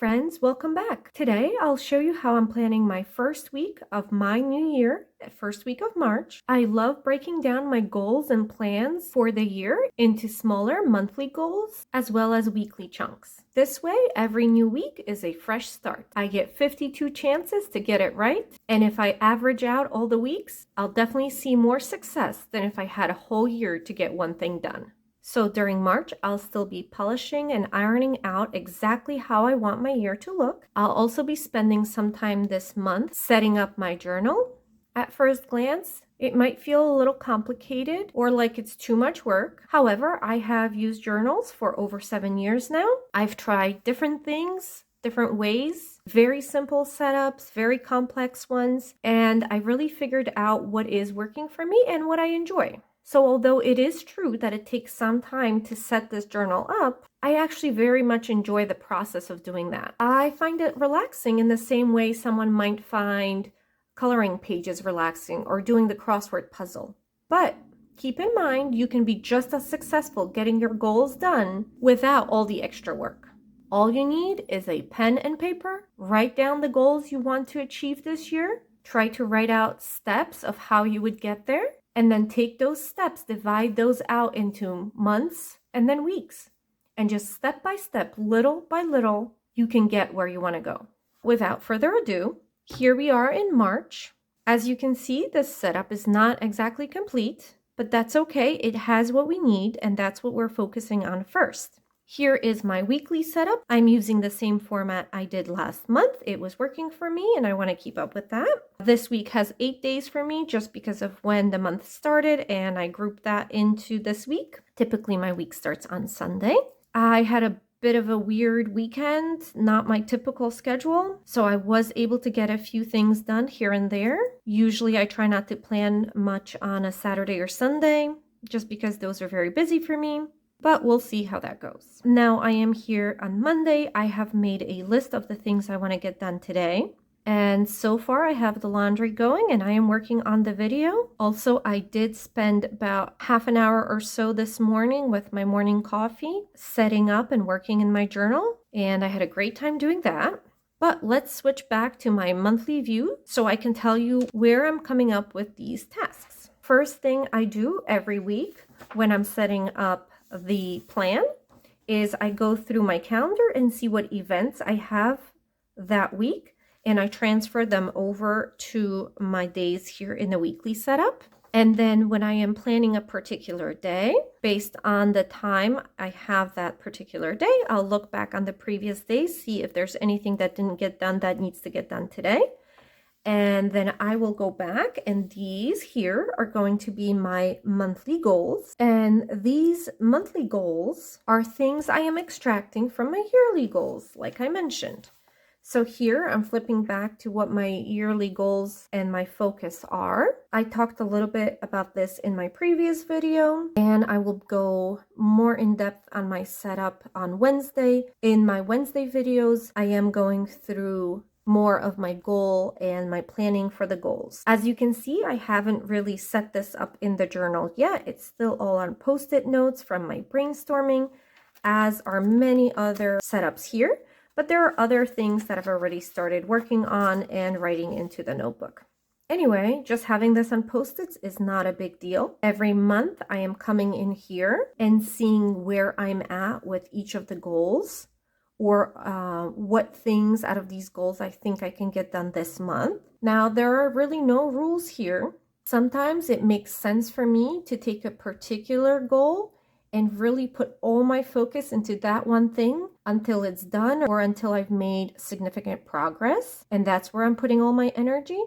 friends, welcome back. Today I'll show you how I'm planning my first week of my new year, first week of March. I love breaking down my goals and plans for the year into smaller monthly goals as well as weekly chunks. This way, every new week is a fresh start. I get 52 chances to get it right, and if I average out all the weeks, I'll definitely see more success than if I had a whole year to get one thing done. So during March, I'll still be polishing and ironing out exactly how I want my year to look. I'll also be spending some time this month setting up my journal. At first glance, it might feel a little complicated or like it's too much work. However, I have used journals for over 7 years now. I've tried different things, different ways, very simple setups, very complex ones, and I really figured out what is working for me and what I enjoy. So although it is true that it takes some time to set this journal up, I actually very much enjoy the process of doing that. I find it relaxing in the same way someone might find coloring pages relaxing or doing the crossword puzzle. But keep in mind, you can be just as successful getting your goals done without all the extra work. All you need is a pen and paper. Write down the goals you want to achieve this year. Try to write out steps of how you would get there. And then take those steps, divide those out into months and then weeks. And just step by step, little by little, you can get where you want to go. Without further ado, here we are in March. As you can see, this setup is not exactly complete, but that's okay. It has what we need, and that's what we're focusing on first. Here is my weekly setup. I'm using the same format I did last month. It was working for me and I want to keep up with that. This week has 8 days for me just because of when the month started, and I grouped that into this week. Typically my week starts on Sunday. I had a bit of a weird weekend, not my typical schedule, so I was able to get a few things done here and there. Usually I try not to plan much on a Saturday or Sunday just because those are very busy for me. But we'll see how that goes. Now I am here on Monday. I have made a list of the things I want to get done today. And so far I have the laundry going and I am working on the video. Also, I did spend about half an hour or so this morning with my morning coffee, setting up and working in my journal. And I had a great time doing that. But let's switch back to my monthly view so I can tell you where I'm coming up with these tasks. First thing I do every week when I'm setting up the plan is I go through my calendar and see what events I have that week, and I transfer them over to my days here in the weekly setup. And then when I am planning a particular day, based on the time I have that particular day, I'll look back on the previous days, see if there's anything that didn't get done that needs to get done today. And then I will go back, and these here are going to be my monthly goals. And these monthly goals are things I am extracting from my yearly goals, like I mentioned. So here I'm flipping back to what my yearly goals and my focus are. I talked a little bit about this in my previous video, and I will go more in depth on my setup on Wednesday. In my Wednesday videos, I am going through more of my goal and my planning for the goals. As you can see, I haven't really set this up in the journal yet. It's still all on post-it notes from my brainstorming, as are many other setups here. But there are other things that I've already started working on and writing into the notebook. Anyway, just having this on post-its is not a big deal. Every month I am coming in here and seeing where I'm at with each of the goals, or what things out of these goals I think I can get done this month. Now, there are really no rules here. Sometimes it makes sense for me to take a particular goal and really put all my focus into that one thing until it's done or until I've made significant progress. And that's where I'm putting all my energy.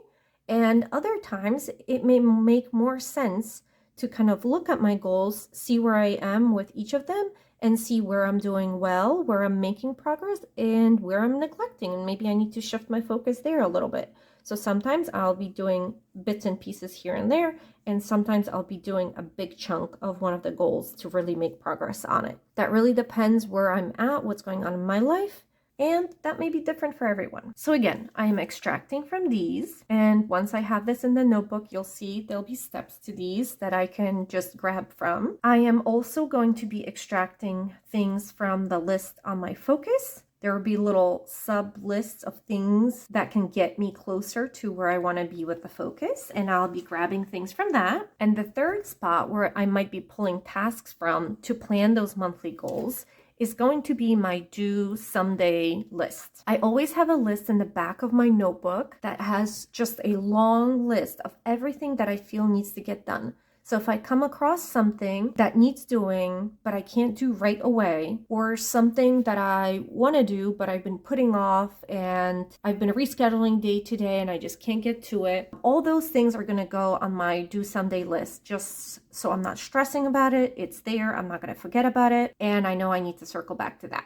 And other times it may make more sense to kind of look at my goals, see where I am with each of them, and see where I'm doing well, where I'm making progress, and where I'm neglecting. And maybe I need to shift my focus there a little bit. So sometimes I'll be doing bits and pieces here and there, and sometimes I'll be doing a big chunk of one of the goals to really make progress on it. That really depends where I'm at, what's going on in my life, and that may be different for everyone. So again, I am extracting from these, and once I have this in the notebook, you'll see there'll be steps to these that I can just grab from. I am also going to be extracting things from the list on my focus. there will be little sub lists of things that can get me closer to where I want to be with the focus, and I'll be grabbing things from that. And the third spot where I might be pulling tasks from to plan those monthly goals is going to be my due someday list. I always have a list in the back of my notebook that has just a long list of everything that I feel needs to get done. So if I come across something that needs doing, but I can't do right away, or something that I want to do, but I've been putting off and I've been rescheduling day to day and I just can't get to it, all those things are going to go on my due someday list, just so I'm not stressing about it. It's there. I'm not going to forget about it. And I know I need to circle back to that.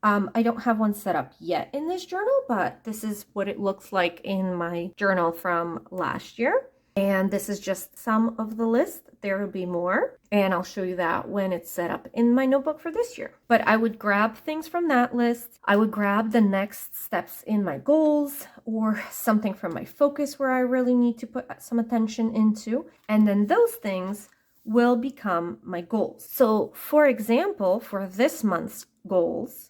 I don't have one set up yet in this journal, but this is what it looks like in my journal from last year. And this is just some of the list. There will be more, and I'll show you that when it's set up in my notebook for this year. But I would grab things from that list. I would grab the next steps in my goals or something from my focus where I really need to put some attention into. And then those things will become my goals. So for example, for this month's goals,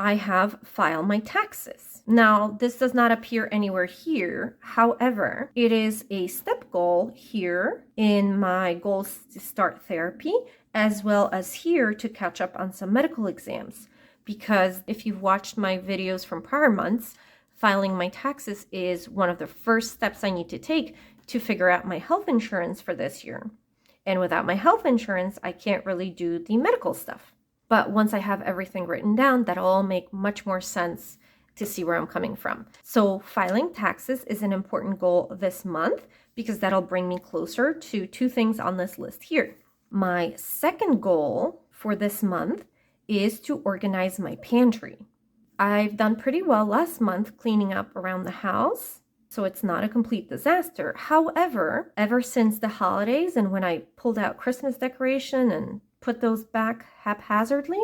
I have file my taxes. Now, this does not appear anywhere here. However, it is a step goal here in my goals to start therapy, as well as here to catch up on some medical exams. Because if you've watched my videos from prior months, filing my taxes is one of the first steps I need to take to figure out my health insurance for this year. And without my health insurance, I can't really do the medical stuff. But once I have everything written down, that'll all make much more sense to see where I'm coming from. So filing taxes is an important goal this month because that'll bring me closer to two things on this list here. My second goal for this month is to organize my pantry. I've done pretty well last month cleaning up around the house, so it's not a complete disaster. However, ever since the holidays and when I pulled out Christmas decoration and put those back haphazardly,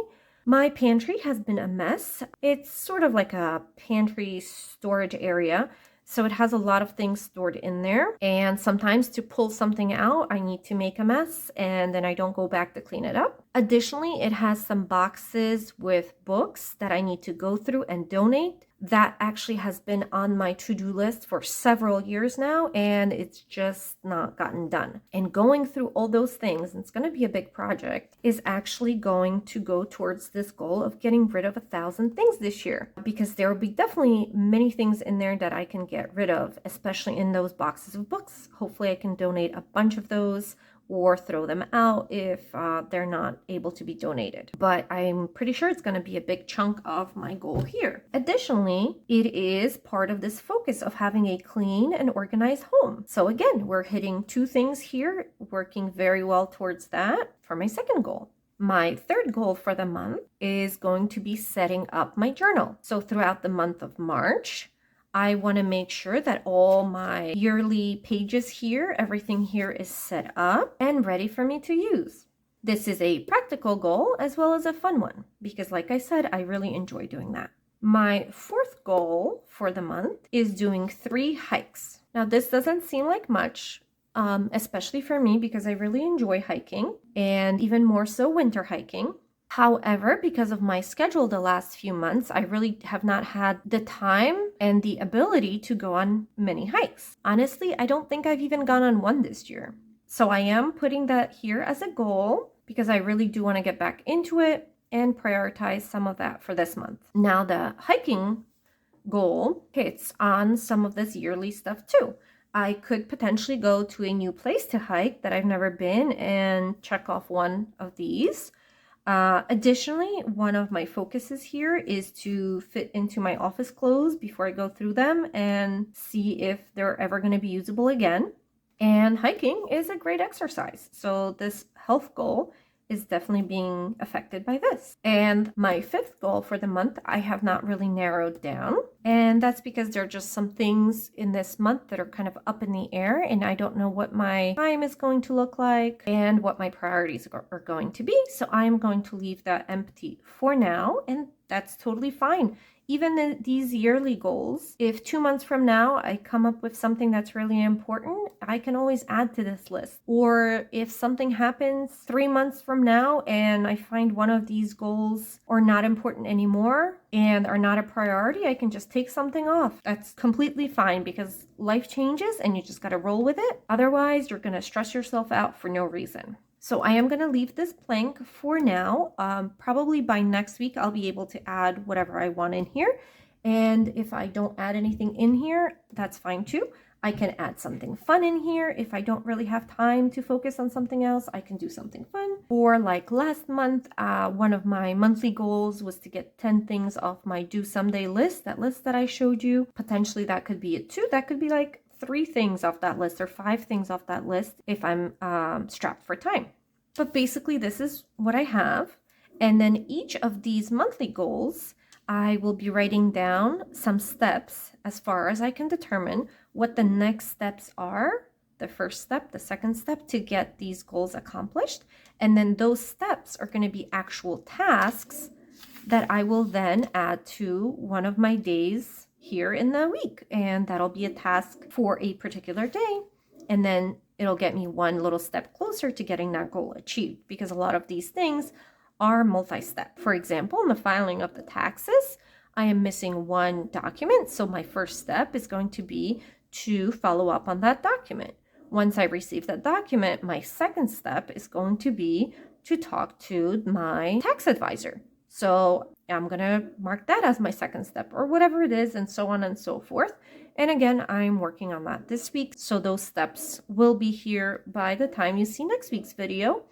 my pantry has been a mess. It's sort of like a pantry storage area, so it has a lot of things stored in there. And sometimes to pull something out, I need to make a mess and then I don't go back to clean it up. Additionally, it has some boxes with books that I need to go through and donate. That actually has been on my to-do list for several years now, and it's just not gotten done. And going through all those things, and it's going to be a big project, is actually going to go towards this goal of getting rid of 1,000 things this year, because there will be definitely many things in there that I can get rid of, especially in those boxes of books. Hopefully I can donate a bunch of those or throw them out if they're not able to be donated. But I'm pretty sure it's going to be a big chunk of my goal here. Additionally, it is part of this focus of having a clean and organized home. So again, we're hitting two things here, working very well towards that for my second goal. My third goal for the month is going to be setting up my journal. So throughout the month of March, I want to make sure that all my yearly pages here, everything here is set up and ready for me to use. This is a practical goal as well as a fun one because, like I said, I really enjoy doing that. My fourth goal for the month is doing 3 hikes. Now, this doesn't seem like much, especially for me because I really enjoy hiking and even more so winter hiking. However, because of my schedule the last few months, I really have not had the time and the ability to go on many hikes. Honestly, I don't think I've even gone on one this year. So I am putting that here as a goal because I really do want to get back into it and prioritize some of that for this month. Now, the hiking goal hits on some of this yearly stuff too. I could potentially go to a new place to hike that I've never been and check off one of these. Additionally, one of my focuses here is to fit into my office clothes before I go through them and see if they're ever going to be usable again. And hiking is a great exercise. So this health goal is definitely being affected by this. And my fifth goal for the month, I have not really narrowed down. And that's because there are just some things in this month that are kind of up in the air and I don't know what my time is going to look like and what my priorities are going to be. So I'm going to leave that empty for now, and that's totally fine. even these yearly goals, if 2 months from now I come up with something that's really important, I can always add to this list. Or if something happens 3 months from now and I find one of these goals are not important anymore and are not a priority, I can just take something off. That's completely fine because life changes and you just got to roll with it. Otherwise, you're going to stress yourself out for no reason. So I am going to leave this blank for now. Probably by next week, I'll be able to add whatever I want in here. And if I don't add anything in here, that's fine too. I can add something fun in here. If I don't really have time to focus on something else, I can do something fun. Or like last month, one of my monthly goals was to get 10 things off my due someday list, that list that I showed you. Potentially that could be it too. That could be like 3 things off that list or 5 things off that list if I'm strapped for time. But basically this is what I have. And then each of these monthly goals, I will be writing down some steps as far as I can determine what the next steps are, the first step, the second step to get these goals accomplished. And then those steps are going to be actual tasks that I will then add to one of my days here in the week. And that'll be a task for a particular day. And then it'll get me one little step closer to getting that goal achieved, because a lot of these things are multi-step. For example, in the filing of the taxes, I am missing one document. So my first step is going to be to follow up on that document. Once I receive that document, my second step is going to be to talk to my tax advisor. So I'm going to mark that as my second step or whatever it is, and so on and so forth. And again, I'm working on that this week. So those steps will be here by the time you see next week's video.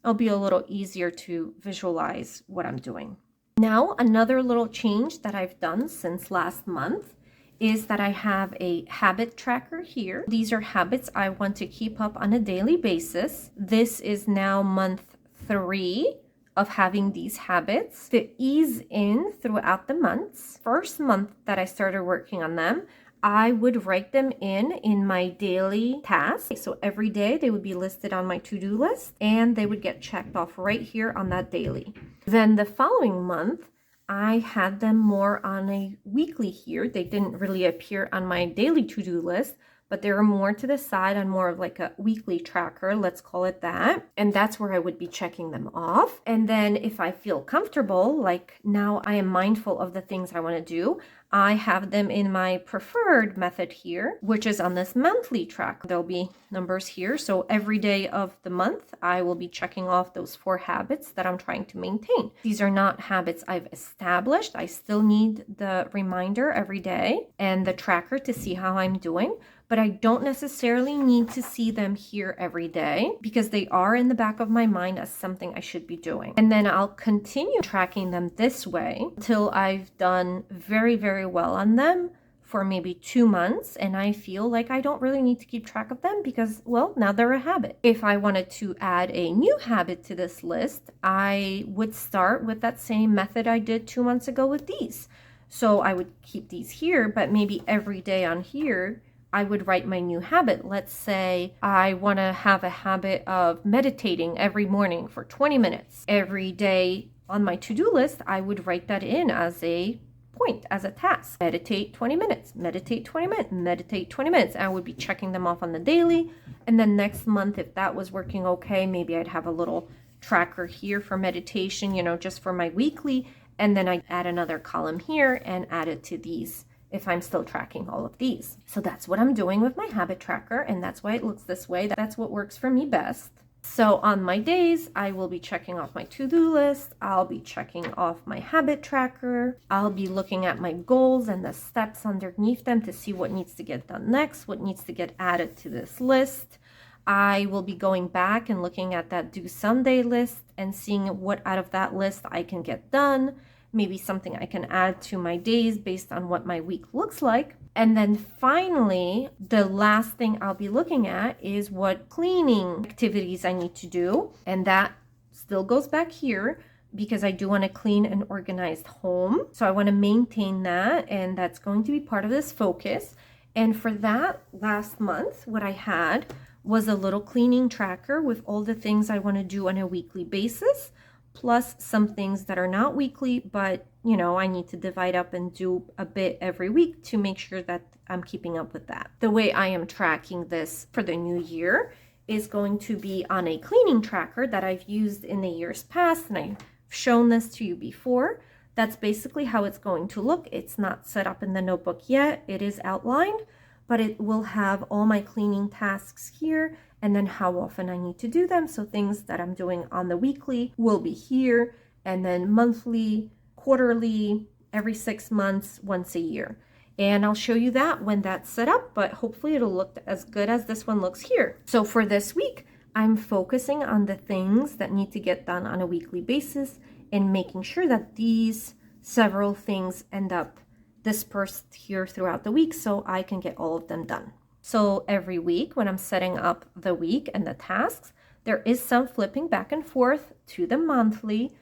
It'll be a little easier to visualize what I'm doing. Now, another little change that I've done since last month is that I have a habit tracker here. These are habits I want to keep up on a daily basis. This is now month 3 of having these habits to ease in throughout the months. First month that I started working on them, I would write them in my daily tasks. So every day they would be listed on my to-do list and they would get checked off right here on that daily. Then the following month, I had them more on a weekly here. They didn't really appear on my daily to-do list, but they were more to the side on more of like a weekly tracker, let's call it that. And that's where I would be checking them off. And then if I feel comfortable, like now I am mindful of the things I want to do, I have them in my preferred method here, which is on this monthly track. There'll be numbers here. So every day of the month, I will be checking off those 4 habits that I'm trying to maintain. These are not habits I've established. I still need the reminder every day and the tracker to see how I'm doing. But I don't necessarily need to see them here every day because they are in the back of my mind as something I should be doing. And then I'll continue tracking them this way until I've done very, very well on them for maybe 2 months. And I feel like I don't really need to keep track of them because, well, now they're a habit. If I wanted to add a new habit to this list, I would start with that same method I did 2 months ago with these. So I would keep these here, but maybe every day on here, I would write my new habit. Let's say I want to have a habit of meditating every morning for 20 minutes. Every day on my to-do list, I would write that in as a point, as a task. Meditate 20 minutes, meditate 20 minutes, meditate 20 minutes. I would be checking them off on the daily. And then next month, if that was working okay, maybe I'd have a little tracker here for meditation, just for my weekly. And then I add another column here and add it to these if I'm still tracking all of these. So that's what I'm doing with my habit tracker, and that's why it looks this way. That's what works for me best. So on my days, I will be checking off my to-do list. I'll be checking off my habit tracker. I'll be looking at my goals and the steps underneath them to see what needs to get done next, what needs to get added to this list. I will be going back and looking at that due someday list and seeing what out of that list I can get done. Maybe something I can add to my days based on what my week looks like. And then finally, the last thing I'll be looking at is what cleaning activities I need to do. And that still goes back here because I do want to clean an organized home. So I want to maintain that, and that's going to be part of this focus. And for that, last month, what I had was a little cleaning tracker with all the things I want to do on a weekly basis, plus some things that are not weekly, but you know, I need to divide up and do a bit every week to make sure that I'm keeping up with that. The way I am tracking this for the new year is going to be on a cleaning tracker that I've used in the years past, and I've shown this to you before. That's basically how it's going to look. It's not set up in the notebook yet. It is outlined, but it will have all my cleaning tasks here and then how often I need to do them. So things that I'm doing on the weekly will be here, and then monthly, quarterly, every 6 months, once a year. And I'll show you that when that's set up, but hopefully it'll look as good as this one looks here. So for this week, I'm focusing on the things that need to get done on a weekly basis and making sure that these several things end up dispersed here throughout the week so I can get all of them done. So every week when I'm setting up the week and the tasks, there is some flipping back and forth to the monthly,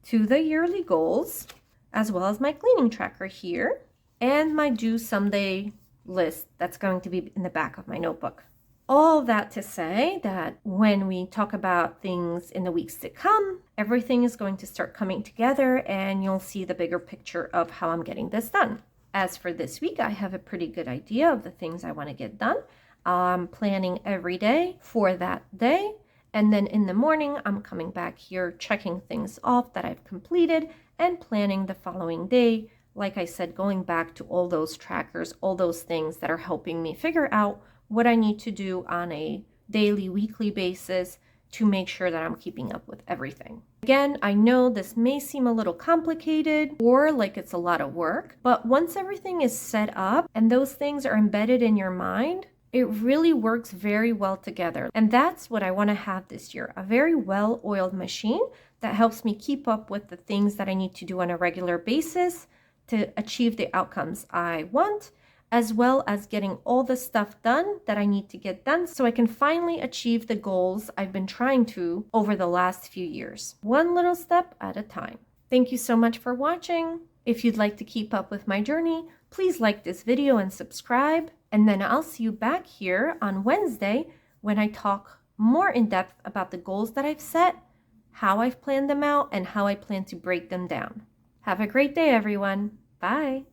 to the yearly goals, as well as my cleaning tracker here, and my due someday list that's going to be in the back of my notebook. All that to say that when we talk about things in the weeks to come, everything is going to start coming together and you'll see the bigger picture of how I'm getting this done. As for this week, I have a pretty good idea of the things I want to get done. I'm planning every day for that day. And then in the morning, I'm coming back here, checking things off that I've completed and planning the following day. Like I said, going back to all those trackers, all those things that are helping me figure out what I need to do on a daily, weekly basis to make sure that I'm keeping up with everything. Again, I know this may seem a little complicated or like it's a lot of work, but once everything is set up and those things are embedded in your mind, it really works very well together. And that's what I want to have this year, a very well-oiled machine that helps me keep up with the things that I need to do on a regular basis to achieve the outcomes I want, as well as getting all the stuff done that I need to get done so I can finally achieve the goals I've been trying to over the last few years. One little step at a time. Thank you so much for watching. If you'd like to keep up with my journey, please like this video and subscribe. And then I'll see you back here on Wednesday when I talk more in depth about the goals that I've set, how I've planned them out, and how I plan to break them down. Have a great day, everyone. Bye.